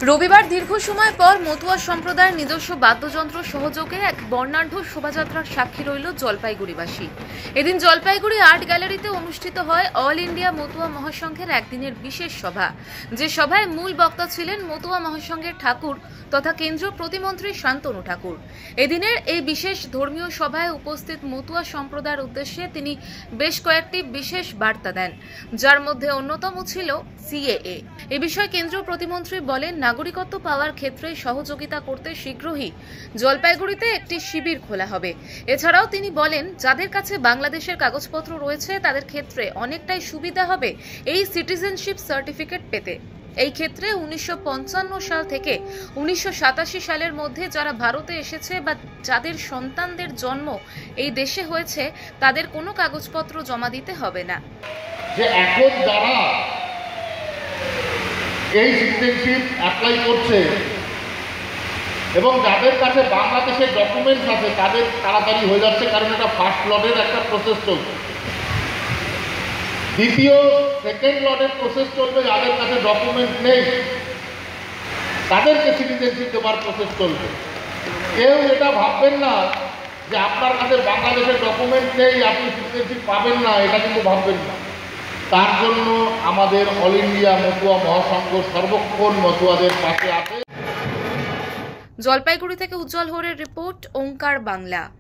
রবিবার দীর্ঘ সময় পর মতুয়া সম্প্রদায়ের নিজস্ব বাদ্যযন্ত্র সহযোগে এক বর্ণাঢ্য শোভাযাত্রার সাক্ষী রইল জলপাইগুড়িবাসী। এদিন জলপাইগুড়ি আর্ট গ্যালারিতে অনুষ্ঠিত হয় অল ইন্ডিয়া মতুয়া মহাসংঘের একদিনের বিশেষ সভা, যে সভায় মূল বক্তা ছিলেন মতুয়া মহাসংঘের ঠাকুর তথা কেন্দ্রীয় প্রতিমন্ত্রী শান্তনু ঠাকুর। এদিনের এই বিশেষ ধর্মীয় সভায় উপস্থিত মতুয়া সম্প্রদায়ের উদ্দেশ্যে তিনি বেশ কয়েকটি বিশেষ বার্তা দেন, যার মধ্যে অন্যতম ছিল সিএএ। এ বিষয়ে কেন্দ্রীয় প্রতিমন্ত্রী বলেন, নাগরিকত্ব পাওয়ার ক্ষেত্রে সহযোগিতা করতে শীঘ্রই জলপাইগুড়িতে একটি শিবির খোলা হবে। এছাড়াও তিনি বলেন, যাদের কাছে বাংলাদেশের কাগজপত্র রয়েছে তাদের ক্ষেত্রে অনেকটাই সুবিধা হবে এই সিটিজেনশিপ সার্টিফিকেট পেতে। এই ক্ষেত্রে 1955 সাল থেকে 1987 সালের মধ্যে যারা ভারতে এসেছে বা যাদের সন্তানদের জন্ম এই দেশে হয়েছে তাদের কোনো কাগজপত্র জমা দিতে হবে না। যে এখন যারা এই সিটিজেনশিপ অ্যাপ্লাই করছে এবং যাদের কাছে বাংলাদেশের ডকুমেন্টস আছে তাদের তাড়াতাড়ি হয়ে যাচ্ছে, কারণ এটা ফার্স্ট লটের একটা প্রসেস চলছে। দ্বিতীয় সেকেন্ড লটের প্রসেস চলবে, যাদের কাছে ডকুমেন্ট নেই তাদেরকে সিটিজেনশিপ দেওয়ার প্রসেস চলবে। কেউ এটা ভাববেন না যে আপনার কাছে বাংলাদেশের ডকুমেন্ট নেই আপনি সিটিজেনশিপ পাবেন না, এটা কিন্তু ভাববেন না। তার জন্য আমাদের অল ইন্ডিয়া মতুয়া মহাসংঘ সর্বক্ষণ মতুয়াদের পাশে আছে। জলপাইগুড়ি থেকে উজ্জ্বল হোরের রিপোর্ট, ওঙ্কার বাংলা।